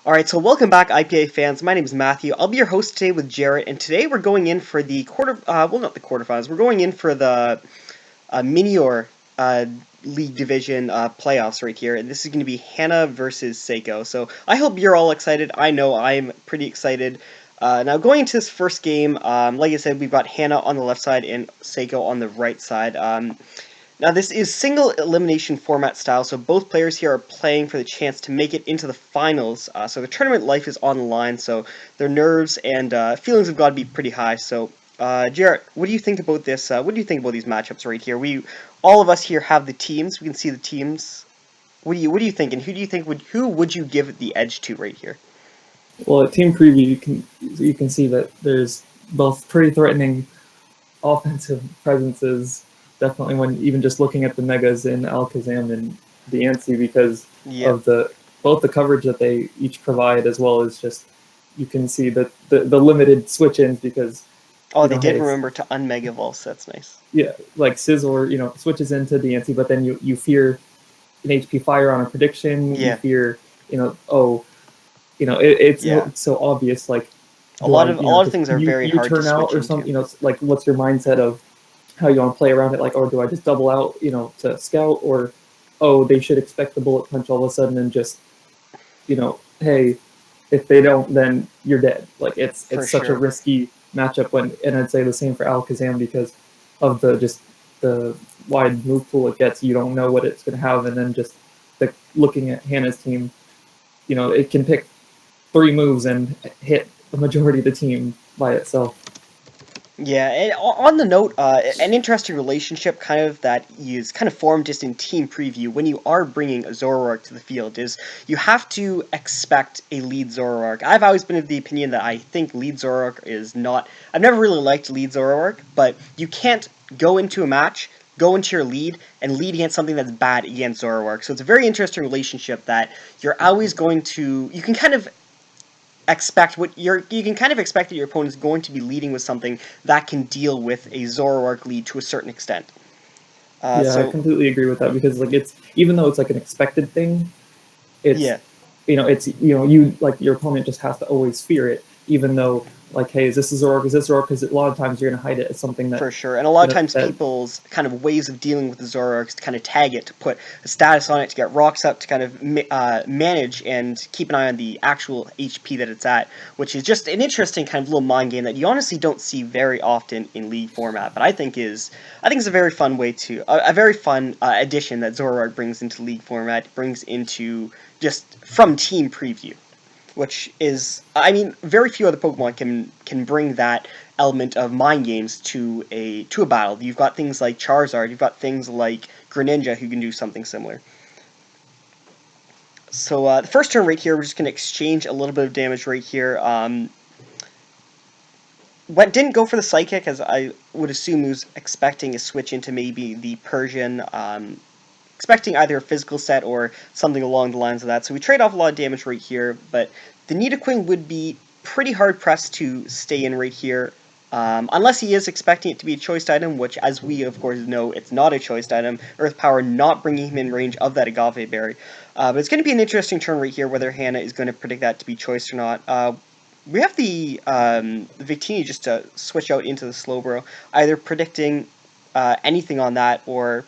Alright, so welcome back, IPA fans. My name is Matthew. I'll be your host today with Jarrett, and today we're going in for the not the quarterfinals, we're going in for the Minior uh, League Division playoffs right here, and this is going to be Hanna versus Saeko. So I hope you're all excited. I know I'm pretty excited. Now, going into this first game, like I said, we've got Hanna on the left side and Saeko on the right side. Now, this is single elimination format style, so both players here are playing for the chance to make it into the finals. So the tournament life is on the line, so their nerves and feelings have got to be pretty high. So, Jarrett, what do you think about this? What do you think about these matchups right here? All of us here have the teams. We can see the teams. What do you think? And who would you give the edge to right here? Well, at team preview, you can see that there's both pretty threatening offensive presences. Definitely, when even just looking at the megas in Alakazam and the Ansi, because of both the coverage that they each provide, as well as just you can see that the limited switch-ins because. They did remember to unmega Evolve, so that's nice. Yeah, like Sizzle, switches into the Ansi, but then you fear an HP fire on a prediction. Yeah. You fear, it's so obvious. Like a lot of things are very hard to turn out or something. Like what's your mindset of how you want to play around it? Like, do I just double out, to scout, or they should expect the bullet punch all of a sudden and just, hey, if they don't, then you're dead. Like it's such a risky matchup and I'd say the same for Alakazam because of the wide move pool it gets. You don't know what it's going to have, and then just looking at Hanna's team, it can pick 3 moves and hit the majority of the team by itself. Yeah, and on the note, an interesting relationship that is formed just in team preview when you are bringing a Zoroark to the field is you have to expect a lead Zoroark. I've always been of the opinion that I think lead Zoroark is not... I've never really liked lead Zoroark, but you can't go into a match, go into your lead, and lead against something that's bad against Zoroark. So it's a very interesting relationship that you're always going to... You can expect you can expect that your opponent is going to be leading with something that can deal with a Zoroark lead to a certain extent. I completely agree with that because it's even though it's an expected thing, it's your opponent just has to always fear it, even though hey, is this a Zoroark? Is this Zoroark? Because a lot of times you're going to hide it as something that... For sure, and a lot of times people's ways of dealing with the Zoroarks to tag it, to put a status on it, to get rocks up, to manage and keep an eye on the actual HP that it's at, which is just an interesting little mind game that you honestly don't see very often in League format, but I think it's a very fun way to... a very fun addition that Zoroark brings into League format, brings into just from team preview. Which is, very few other Pokemon can bring that element of mind games to a battle. You've got things like Charizard, you've got things like Greninja who can do something similar. So the first turn right here, we're just going to exchange a little bit of damage right here. Didn't go for the Psychic, as I would assume he was expecting a switch into maybe the Persian, expecting either a physical set or something along the lines of that. So we trade off a lot of damage right here, but the Nidoqueen would be pretty hard-pressed to stay in right here, unless he is expecting it to be a choiced item, which, as we, of course, know, it's not a choiced item. Earth Power not bringing him in range of that Agave Berry. But it's going to be an interesting turn right here, whether Hanna is going to predict that to be choiced or not. We have the Victini just to switch out into the Slowbro, either predicting anything on that or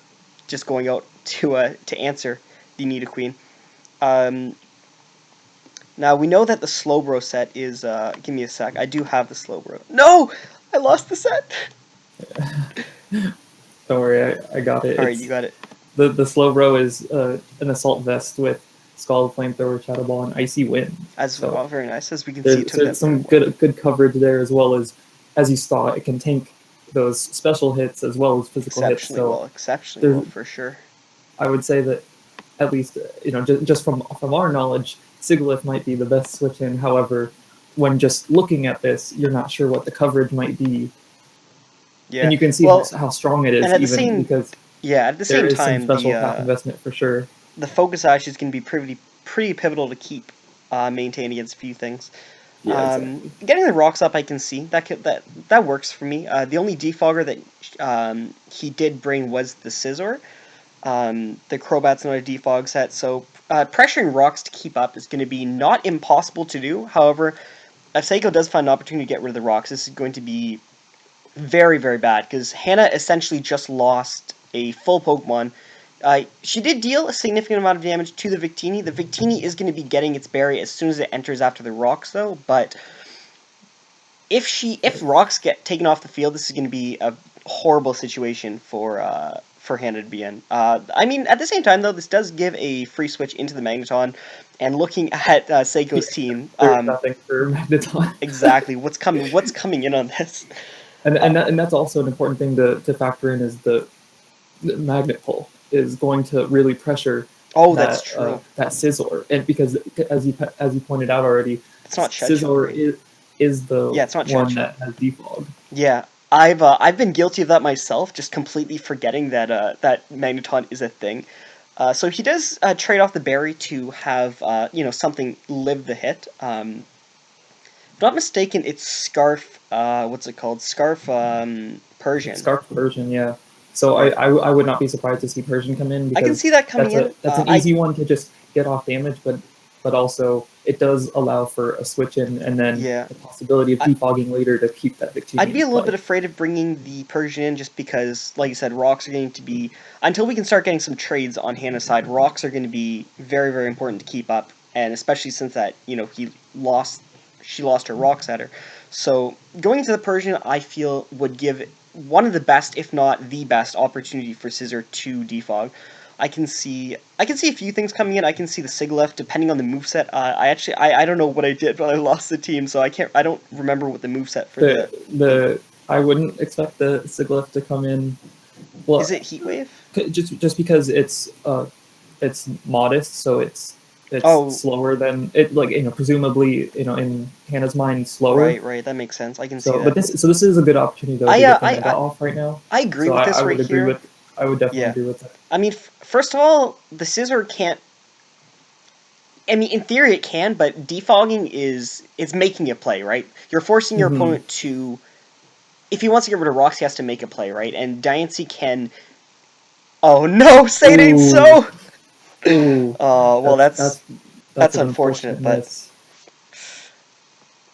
just going out to answer the Nidoqueen. Now, we know that the Slowbro set is... give me a sec. I do have the Slowbro. No! I lost the set! Don't worry, I got it. Alright, you got it. The Slowbro is an Assault Vest with Scald, Flamethrower, Shadow Ball, and Icy Wind. Very nice. As we can see, there's some good coverage there, as well as you saw, it can tank those special hits as well as physical hits. Exceptionally well, for sure. I would say that, at least, just from our knowledge, Sigilyph might be the best switch in. However, when just looking at this, you're not sure what the coverage might be. Yeah. And you can see how strong it is, at the same time, special path investment for sure. The Focus Ash is going to be pretty pivotal to keep maintained against a few things. Yeah, exactly. Getting the rocks up, I can see that works for me. The only defogger that he did bring was the Scizor. The Crobat's not a defog set, so pressuring rocks to keep up is going to be not impossible to do. However, if Saeko does find an opportunity to get rid of the rocks, this is going to be very, very bad, because Hanna essentially just lost a full Pokemon. She did deal a significant amount of damage to the Victini. The Victini is going to be getting its berry as soon as it enters after the rocks, though, but if rocks get taken off the field, this is going to be a horrible situation for Hanna to be in. I mean, at the same time, though, this does give a free switch into the Magneton, and looking at Seiko's team, there's nothing for Magneton. exactly, what's coming in on this? And that's also an important thing to factor in, is the magnet pull is going to really pressure That's true. That Scizor, and because as you pointed out already, it's not Scizor is the it's not one that has defog. Yeah, I've been guilty of that myself, just completely forgetting that that Magneton is a thing. So he does trade off the berry to have something live the hit. If not mistaken, it's Scarf. What's it called? Scarf Persian. Scarf Persian, yeah. So I would not be surprised to see Persian come in, because I can see that coming in. That's an easy one to just get off damage, but also it does allow for a switch in, and then the possibility of defogging later to keep that Victini. I'd be a little bit afraid of bringing the Persian in, just because, like you said, rocks are going to be, until we can start getting some trades on Hanna's side, rocks are going to be very, very important to keep up, and especially since that, she lost her rocks at her. So going into the Persian, I feel, would give one of the best, if not the best, opportunity for Scizor to defog. I can see a few things coming in. I can see the Sigilyph, depending on the moveset. I don't know what I did, but I lost the team, so I don't remember what the moveset for the I wouldn't expect the Sigilyph to come in. Well, is it Heat Wave? Just because it's modest, so it's slower than it, presumably, in Hannah's mind, slower. Right, that makes sense. I can see that. But this is a good opportunity, though, to get the Mega off right now. I agree with this right here. I would definitely agree with that. I mean, first of all, the Scizor can't. I mean, in theory it can, but defogging it's making a play, right? You're forcing your opponent to. If he wants to get rid of rocks, he has to make a play, right? And Diancie can. Oh no! Say it ain't so. Oh well, that's unfortunate, but.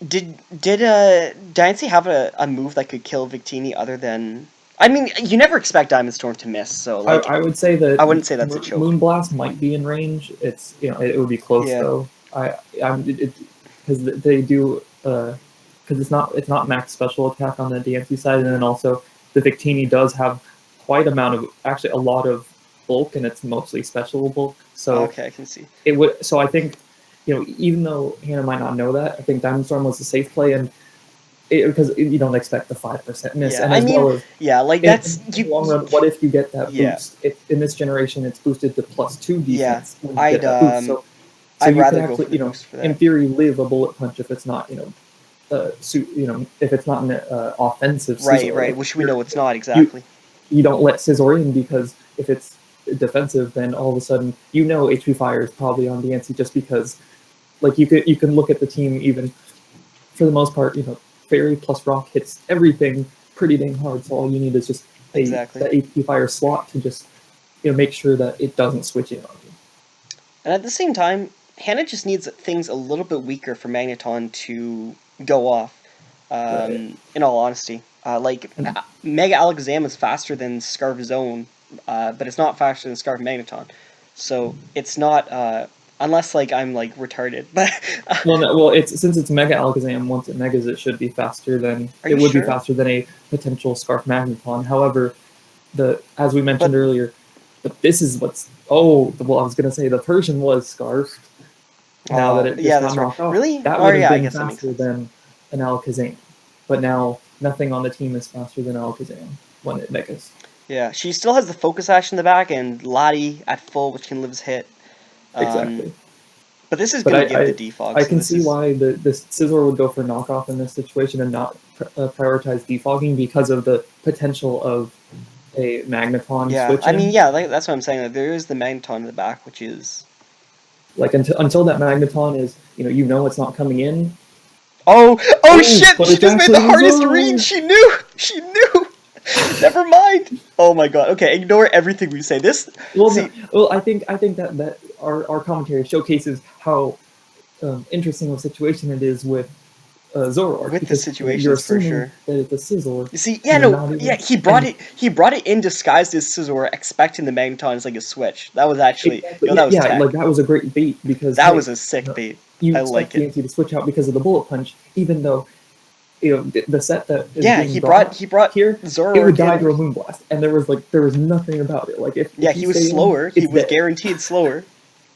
Did Diancie have a move that could kill Victini other than? I mean, you never expect Diamond Storm to miss, so I would say that I wouldn't say that's a choke. Moonblast might be in range. It's it would be close though. Because they do because it's not max special attack on the Diancie side, and then also the Victini does have quite a lot of bulk, and it's mostly special bulk. So okay, I can see it would. So I think even though Hanna might not know that, I think Diamond Storm was a safe play, and. Because you don't expect the 5% miss, and that's in the long run. What if you get that boost? In this generation, it's boosted to +2 defense. I'd rather go for the boost for that. In theory, live a bullet punch if it's not if it's not an offensive. Scizor. Right, which we know it's not exactly. You don't let Scizor in, because if it's defensive, then all of a sudden HP Fire is probably on Diancie, just because you can look at the team, even for the most part, Fairy plus Rock hits everything pretty dang hard, so all you need is just the HP Fire slot to just make sure that it doesn't switch in on you. And at the same time, Hanna just needs things a little bit weaker for Magneton to go off. In all honesty, Mega Alakazam is faster than Scarf Zone, but it's not faster than Scarf Magneton, so it's not. Unless I'm retarded, but since it's Mega Alakazam, once it megas, it should be faster than be faster than a potential Scarf Magneton. However, as we mentioned earlier, this is what's I was gonna say the Persian was Scarfed. Now that it that's right. Off, really that would have been faster than an Alakazam, but now nothing on the team is faster than Alakazam when it megas. Yeah, she still has the Focus Ash in the back and Lottie at full, which can live as hit. Exactly. But this is going to give the defog. I can see why the Scizor would go for knockoff in this situation and not prioritize defogging, because of the potential of a Magneton switch. I mean, that's what I'm saying. There is the Magneton in the back, which is until that Magneton is it's not coming in. Oh shit! She just made the hardest read. She knew. Never mind. Oh my god. Okay, ignore everything we say. This. Well, See, I think that our commentary showcases how interesting of a situation it is with Zoroark, with the because you're situations for assuming sure. that it's a Scizor. You see, yeah, You're no, not yeah, even, he brought and it. He brought it in disguised as Scizor, expecting the Magneton as like a switch. That was actually, exactly, that was yeah, tech. like that was a great bait because That hey, was a sick bait. you I like expect it. DNC to switch out because of the bullet punch, even though the set that is Yeah, being brought he brought here, it would Zoroark die to a in. Moonblast, and there was nothing about it. Like Yeah, if he you was stay in, slower. He it's was dead. guaranteed slower.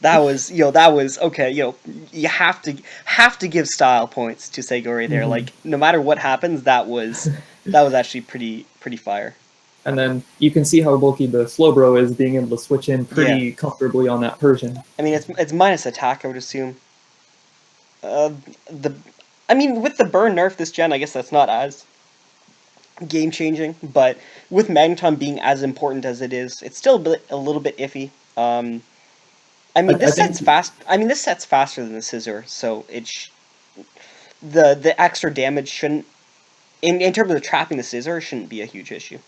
That was, that was okay. You have to give style points to Segori there. Hmm. Like no matter what happens, that was actually pretty fire. And then you can see how bulky the Slowbro is, being able to switch in Yeah, pretty comfortably on that Persian. I mean it's minus attack, I would assume. Uh, the, I mean with the burn nerf this gen, I guess that's not as game changing, but with Magneton being as important as it is, it's still a little bit iffy. I mean I this think set's fast. I mean this set's faster than the Scissor, so the extra damage shouldn't in terms of trapping the Scissor shouldn't be a huge issue.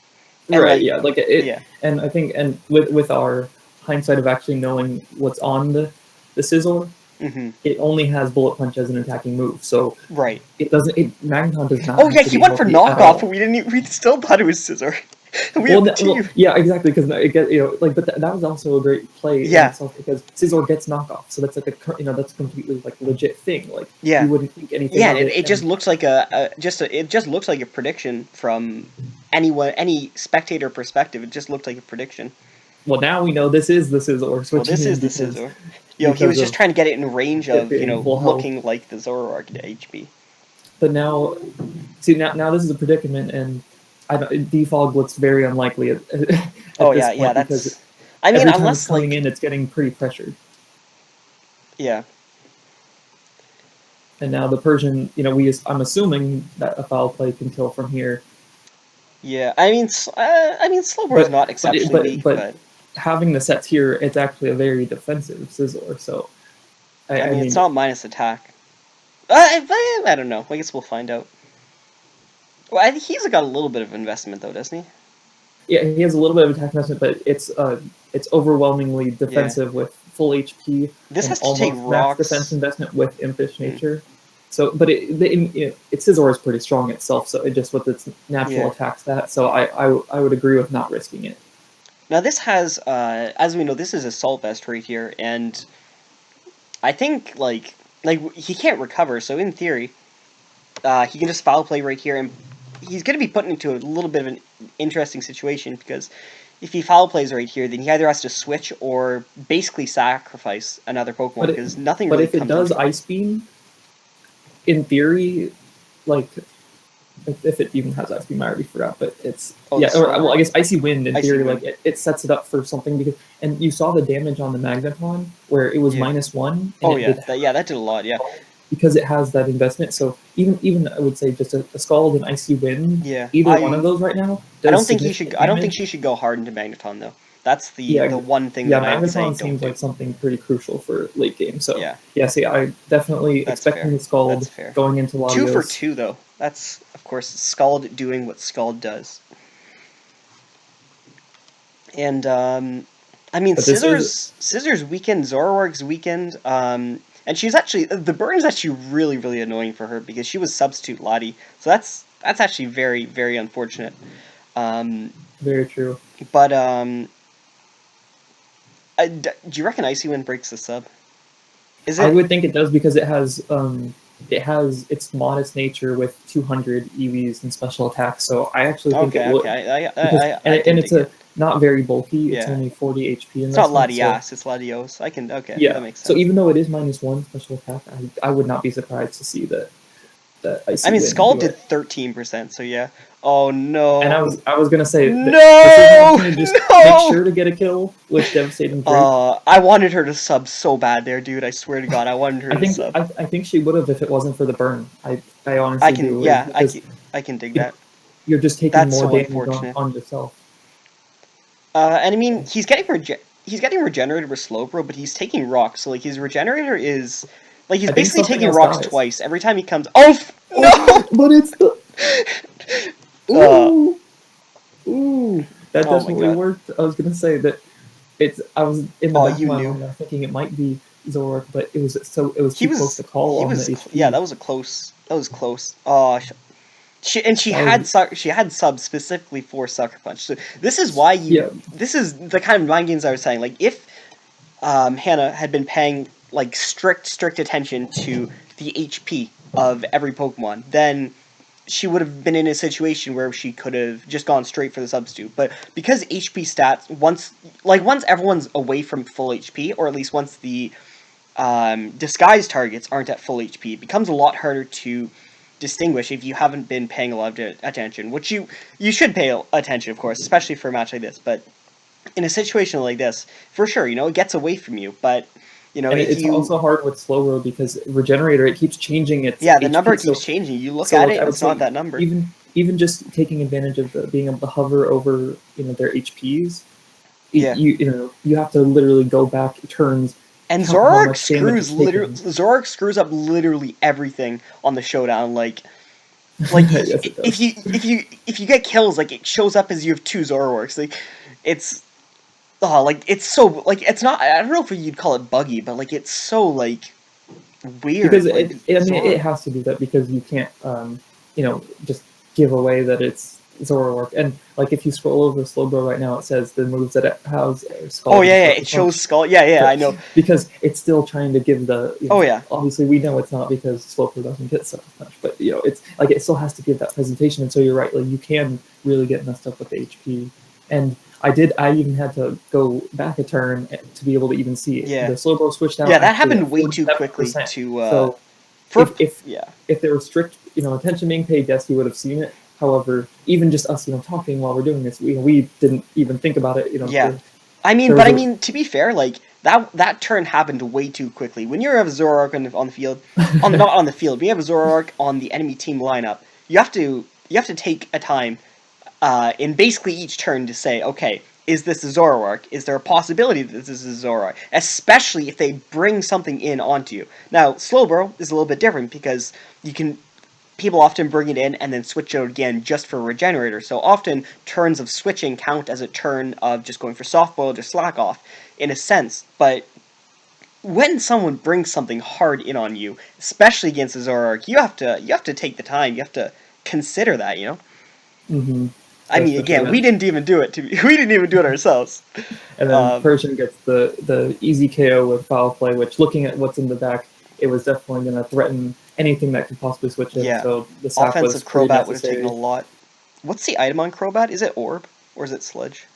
And right, like yeah, like it, yeah, and I think, and with our hindsight of actually knowing what's on the Scizor, hmm it only has Bullet Punch as an attacking move, so right. it doesn't. Magneton does not Oh have yeah, to he be went for healthy at knockoff, all. but we still thought it was Scissor. We Well, have two. yeah, exactly, because it get like, but that was also a great play in Yeah, itself because Scizor gets knockoff, so that's like that's a completely like legit thing. Like you yeah, wouldn't think anything yeah. of And it, it just and looks like it just looks like a prediction from any spectator perspective. It just looked like a prediction. well, now we know this is the Scizor Well, switching this in is the Scissor. He was because just of trying to get it in range it of being full health. looking like the Zoroark to HP. But now, see, now this is a predicament, and defog looks very unlikely Oh at this yeah, yeah. point because That's. I mean, every time it's unless coming like in, it's getting pretty pressured. yeah, And now the Persian, I'm assuming that a foul play can kill from here, yeah. I mean, Slowbro is but not exceptionally weak, but but having the sets here, it's actually a very defensive Scizor. So I I mean, it's mean, not minus attack. I don't know. I guess we'll find out. Well, I think he's got a little bit of investment though, doesn't he? yeah, he has a little bit of attack investment, but it's overwhelingly Yeah. defensive with full HP This and has to take almost max defense rocks. investment with Impish nature. So, but its Scizor is pretty strong itself, so it just with its natural Yeah. attack stat. So I would agree with not risking it. Now this has, as we know, this is Assault Vest right here, and I think like he can't recover. So in theory, he can just foul play right here, and he's going to be put into a little bit of an interesting situation because if he foul plays right here, then he either has to switch or basically sacrifice another Pokemon But because nothing but really if it comes does into it. Ice Beam, in theory, like if it even has Ice Beam, I already forgot. But it's Oh, yeah, the or well, I Slowbro? guess Icy Wind in Icy theory, Wind. like it sets it up for something because and you saw the damage on the Magneton where it was Yeah. -1 and Oh it yeah, did that did a lot. Yeah. because it has that investment. So even I would say just a Scald and Icy Wind, Yeah. either one of those right now I does don't think he should. significant I don't think damage. she should go hard into Magneton though. That's the Yeah, one thing yeah, that I'd say Magneton don't seems do. like something pretty crucial for late game. So Yeah, yeah, see, I definitely that's expecting fair. the Scald That's fair. going into Two for Latios. two though. That's of course Scald doing what Scald does. And I mean But this is Scissors weakened, Zoroark's weakened. And she's actually the burn is actually really annoying for her because she was substitute Lottie. So that's actually very unfortunate. Um, very true. but do you reckon Icy Wind breaks the sub? Is I it? would think it does because it has its modest nature with 200 EVs and special attacks. So I actually think it Okay, would okay. because I can it's dig it. not very bulky. It's Yeah. only 40 HP It's not investment. So Latias, it's Latios. I can okay, that yeah. makes So sense. even though it is -1 special attack, I would not be surprised to see that I Icy mean Wind Skull do did it. 13%, so yeah. Oh And no. I was gonna say that this is an No! opportunity to just make No! sure to get a kill with devastating Drake. I wanted her to sub so bad there, dude. I swear to God, I wanted her to sub. I think she would have if it wasn't for the burn. I I honestly can, do yeah, because I can dig you know, that. you're just taking That's more so damage unfortunate. on yourself. And I mean, he's getting regenerated with Slowbro, but he's taking rocks. So like his regenerator is like he's I think basically something taking else rocks dies. twice every time he comes. Oh no! Oh, but it's the Uh, ooh. Ooh, that Oh my definitely god. worked. I was gonna say that it's. I was in the Oh, back of you my knew. mind, I was thinking it might be Zoroark, but it was He too close to was call he on the was yeah, HP. that was a close. That was close. Oh, she That had was she had subs specifically for Sucker Punch. So this is why yeah. this is the kind of mind games I was saying. Like if Hannah had been paying like strict attention to the HP of every Pokemon, then she would have been in a situation where she could have just gone straight for the substitute. But because HP stats once everyone's away from full HP, or at least once the disguise targets aren't at full HP, it becomes a lot harder to distinguish if you haven't been paying a lot of attention, which you should pay attention, of course, especially for a match like this. But in a situation like this, for sure, it gets away from you. But And if it's you also hard with Slowbro because Regenerator it keeps changing its yeah, the number HP. keeps changing. You look So at like it, I and would it's not say that number. even just taking advantage of being able to hover over their HPs, Yeah. you have to literally go back turns, And count how much damage it's taking. Zoroark screws up literally everything on the showdown. Like Yes, it does. if you get kills, like it shows up as you have two Zoroarks. Like it's like it's so like it's not. I don't know if you'd call it buggy, but like it's so like Because weird. Like I mean, it Zoroark. has to do that because you can't, just give away that it's Zoroark. And like if you scroll over Slowbro right now, it says the moves that it has are Oh Scald and yeah, Sucker it shows Punch. skull. Yeah, I know. Because it's still trying to give Oh yeah, obviously we know it's not because Slowbro doesn't get Sucker Punch, but it's like it still has to give that presentation. And so you're right, like you can really get messed up with the HP. And I even had to go back a turn to be able to even see it. yeah, The Slowbro switched out yeah. That actually happened at way too quickly 47%. to So for yeah. if there was strict attention being paid, yes, you would have seen it. However, even just us talking while we're doing this, we didn't even think about it. Yeah. There was I a mean, to be fair, like that turn happened way too quickly. When you have a Zoroark on the field, on not on the field, when you have a Zoroark on the enemy team lineup, you have to take a time in basically each turn to say, okay, is this a Zoroark? Is there a possibility that this is a Zoroark? Especially if they bring something in onto you. Now, Slowbro is a little bit different because you can people often bring it in and then switch out again just for Regenerator. So often turns of switching count as a turn of just going for soft boiled or slack off, in a sense. But when someone brings something hard in on you, especially against a Zoroark, you have to take the time. You have to consider that. mm-hmm, I that's mean, for sure. again, we didn't even do it. We didn't even do it ourselves. And then Persian gets the easy KO with foul play, which looking at what's in the back, it was definitely going to threaten anything that could possibly switch in. Yeah, So the sap was offensive pretty Crobat would have taken a necessary. lot. What's the item on Crobat? Is it Orb or is it Sludge?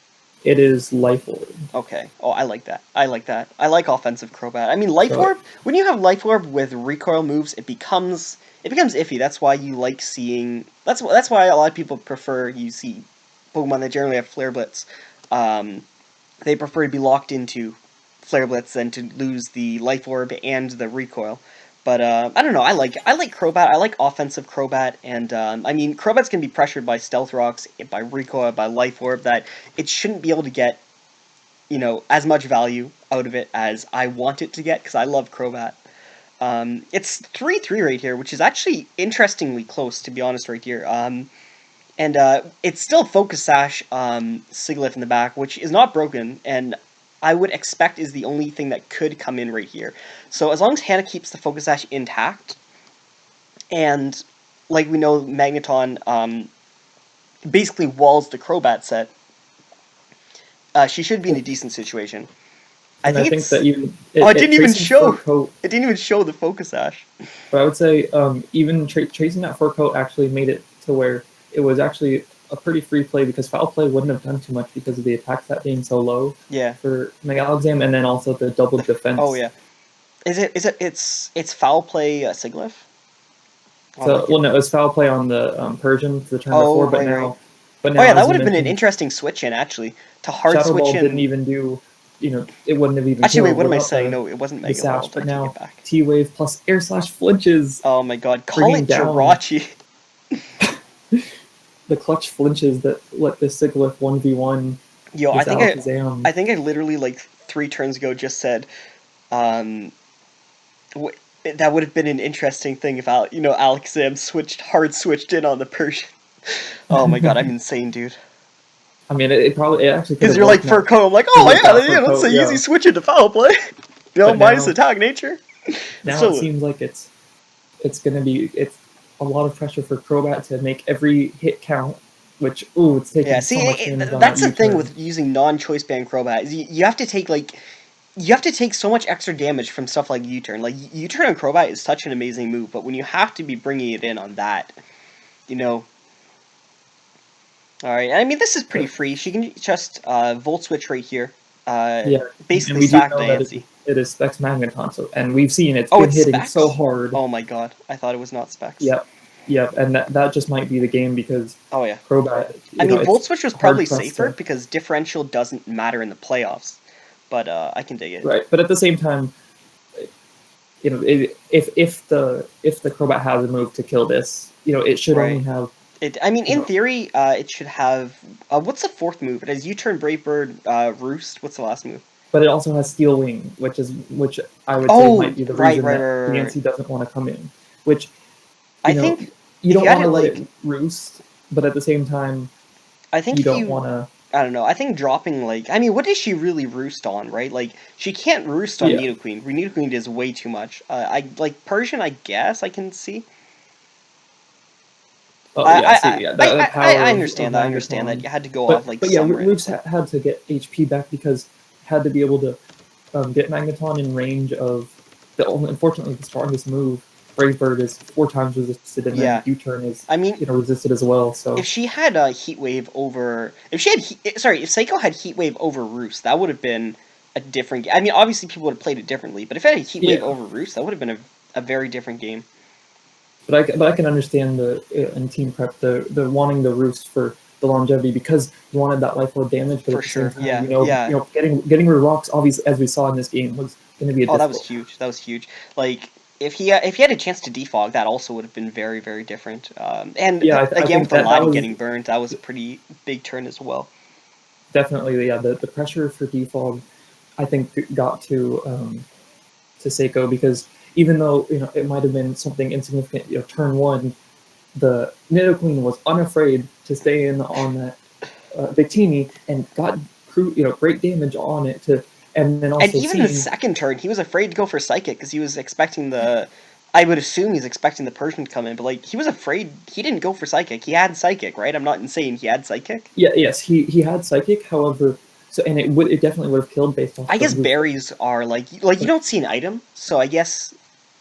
It is life orb. Okay. Oh, I like that. I like that. I like offensive Crobat. I mean, Life So Orb. When you have Life Orb with recoil moves, it becomes iffy. That's why you like seeing. That's why a lot of people prefer you see Pokemon that generally have Flare Blitz. Um, they prefer to be locked into Flare Blitz than to lose the Life Orb and the recoil. But I don't know. I like Crobat. I like offensive Crobat, and I mean Crobat's can be pressured by Stealth Rocks, by recoil, by Life Orb. That it shouldn't be able to get as much value out of it as I want it to get because I love Crobat. It's 3-3 right here, which is actually interestingly close, to be honest, right here. And it's still Focus Sash Sigilyph in the back, which is not broken, and I would expect is the only thing that could come in right here. So as long as Hanna keeps the Focus Sash intact, and like we know, Magneton basically walls the Crobat set, she should be in a decent situation. I and I think think that it's. even Oh, it it didn't even tracing fur show. coat, It didn't even show the Focus Ash. but I would say even tracing that fur coat actually made it to where it was actually a pretty free play because foul play wouldn't have done too much because of the attack stat being so low Yeah. for Mega Alexam, and then also the double Oh defense. yeah. Is it? It's foul play Sigilyph? Oh, I'm So looking. well, no, it was foul play on the Persian the turn Oh before, but right. Oh now yeah, that as you would have been an mentioned, interesting switch in actually to hard Shadow switch Ball didn't in. even do, it wouldn't have even Actually, wait. killed What am I without saying? No, it wasn't the Mega sash. Evolved. I But take it now back. T Wave plus Air Slash flinches, Oh my God! Call bringing it down Jirachi. the clutch flinches that let this Sigilyph 1v1 Yo, this Alakazam. I think I literally like 3 turns ago just said, um, that would have been an interesting thing if Alakazam hard switched in on the Persian. Oh my God, I'm insane, dude. I mean, it probably it actually could Because have you're like worked now. Furco, I'm like, It oh worked yeah, out for that's Coat, an yeah. easy switch into foul play. But Minus now attack nature. now it So seems like it's gonna be it's a lot of pressure for Crobat to make every hit count, which it's yeah, taking so see, much damage on that that's the thing U-turn. with using non-choice band Crobat is you have to take like you have to take so much extra damage from stuff like U-turn. Like U-turn on Crobat is such an amazing move, but when you have to be bringing it in on that, you know. All right, I mean this is pretty But free. She can just Volt Switch right here. yeah, and Basically we do sack know that Diancie. it is Specs Magneton, so and we've seen it's Oh, been it's hitting so Specs. hard. Oh my god, I thought it was not Specs. Yep, yep, and that just might be the game because Oh yeah. Crobat, I mean, it's Volt Switch was hard probably pressed safer to because differential doesn't matter in the playoffs, but I can dig it. right. But at the same time, if the Crobat has a move to kill this, it should only Right. have I mean, you in know, theory, it should have. What's the fourth move? It has U-turn, Brave Bird, Roost. What's the last move? but it also has Steel Wing, which I would say Oh, might be the right, reason right, that right, right, right. DNC doesn't want to come in. Which I you know think you if don't you had want to it let like, it roost, but at the same time I think you if don't you, want to. I don't know. I think dropping like, I mean, what does she really roost on, right? Like, she can't roost on Yeah. Nidoqueen. Nidoqueen does way too much. I like Persian. I guess I can see. Oh yeah, see, yeah, that power I of understand that. I understand that Magneton. you had to go off But like but yeah, some random Roofs stuff. had to get HP back because had to be able to get Magneton in range of unfortunately the strongest move. Brave Bird is 4 times resisted, and then Yeah, U-turn is I mean, resisted as well. if So she had a Heat Wave over, if she had, sorry, if Saeko had Heat Wave over Roost, that would have been a different. I mean, obviously people would have played it differently, but if it had a Heat Wave yeah, over Roost, that would have been a very different game. but I can understand the in team prep the wanting the Roost for the longevity because you wanted that life orb damage, but For at the same sure, time, yeah, yeah. getting rid of rocks, obviously as we saw in this game, was going to be a Oh, that was difficult huge. That was huge. Like if he had a chance to defog, that also would have been very very different. And yeah, I again with think the that Lati was getting burned, that was a pretty big turn as well. definitely the pressure for defog. I think got to Saeko because even though it might have been something insignificant, turn one, the Nidoqueen was unafraid to stay in on that Victini and got great damage on it to, and then And also even in the seeing second turn, he was afraid to go for Psychic because he was expecting the. I would assume he's expecting the Persian to come in, but like he was afraid. He didn't go for Psychic. He had Psychic, right? I'm not insane. He had Psychic. yes he had Psychic, however, so and it definitely would have killed based off I the guess move, berries are like you but don't see an item, so I guess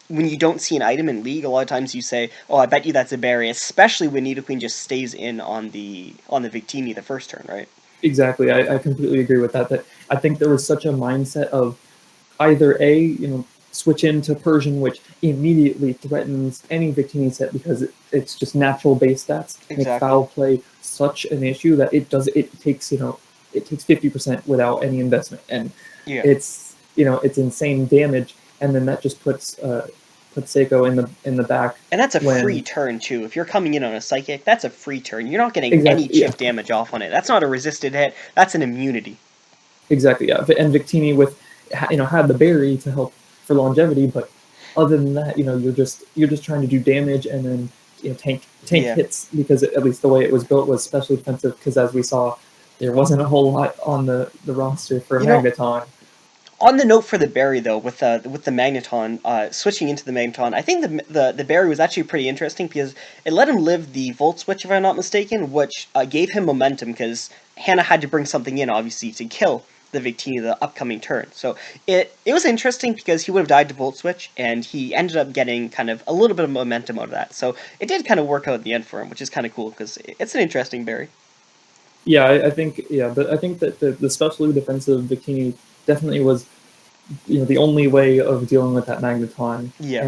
when you don't see an item in League, a lot of times you say, "Oh, I bet you that's a berry," especially when Nidoqueen just stays in on the Victini the first turn, right? exactly, I completely agree with that. That I think there was such a mindset of either switch into Persian, which immediately threatens any Victini set because it's just natural base stats make Exactly. foul play such an issue that it takes 50% without any investment, and Yeah. it's insane damage, and then that just puts Saeko in the back And that's a free when turn too. If you're coming in on a psychic, that's a free turn. You're not getting any exactly yeah chip damage off on it. That's not a resisted hit. That's an immunity. exactly yeah, and Victini with had the berry to help for longevity, but other than that, you're just trying to do damage and then tank Yeah. hits because at least the way it was built was specially defensive because as we saw, there wasn't a whole lot on the roster for a You know, Magneton. on the note for the berry though, with the Magneton, switching into the Magneton, I think the berry was actually pretty interesting because it let him live the Volt Switch, if I'm not mistaken, which gave him momentum because Hanna had to bring something in, obviously, to kill the Victini the upcoming turn. So it was interesting because he would have died to Volt Switch, and he ended up getting kind of a little bit of momentum out of that. So it did kind of work out at the end for him, which is kind of cool because it's an interesting berry. Yeah, I think but I think that the specially defensive Victini definitely was the only way of dealing with that Magneton, Yeah.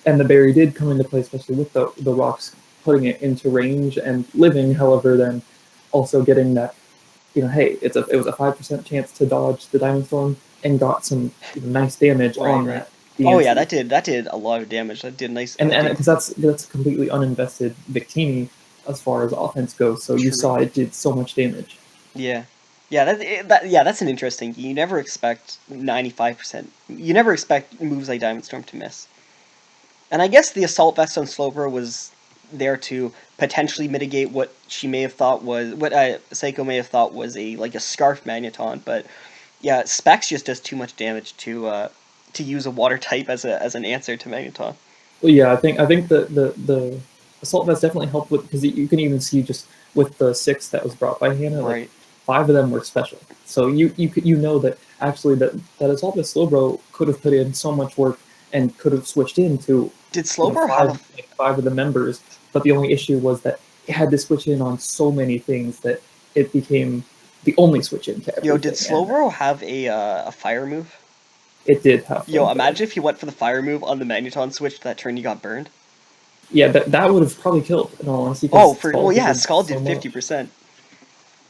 and the berry did come into play, especially with the rocks putting it into range and living. However, then also getting that hey, it was a 5% chance to dodge the Diamond Storm and got some nice damage Right, on right. that Oh yeah, DNC, that did a lot of damage. That did nice. and Did because that's a completely uninvested Victini as far as offense goes. So you true. saw it did so much damage. Yeah, yeah. Yeah, that's an interesting. You never expect 95%. You never expect moves like Diamond Storm to miss. And I guess the Assault Vest on Slowbro was there to potentially mitigate what she may have thought was what Saeko may have thought was a scarf magneton, but yeah, Specs just does too much damage to use a water type as an answer to magneton. Well, yeah, I think the assault vest definitely helped with because you can even see just with the 6 that was brought by Hanna, like Right. 5 of them were special. So you know that actually that assault vest Slowbro could have put in so much work and could have switched into Did Slowbro have a 5 of the members, but the only issue was that it had to switch in on so many things that it became the only switch in to everything. Did Slowbro have a fire move? It did have. Imagine if you went for the fire move on the magneton switch that turn you got burned. Yeah, that would have probably killed in all honesty. Skull did 50%.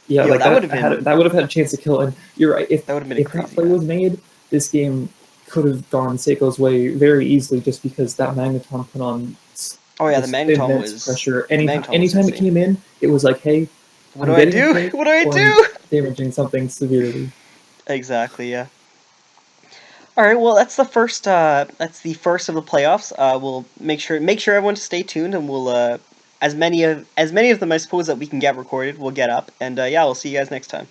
Yeah, like that would have been that would have had a chance to kill. And you're right. If that would have been if that play was made, this game could have gone Saeko's way very easily, just because that magneton put on. Oh yeah, the magneton was pressure. Anytime it came in, it was like, hey, what do I do? What do I do? Damaging something severely. Exactly. Yeah. All right. Well, that's the first. That's the first of the playoffs. We'll make sure everyone to stay tuned, and we'll as many of them I suppose that we can get recorded. We'll get up, and yeah, we'll see you guys next time.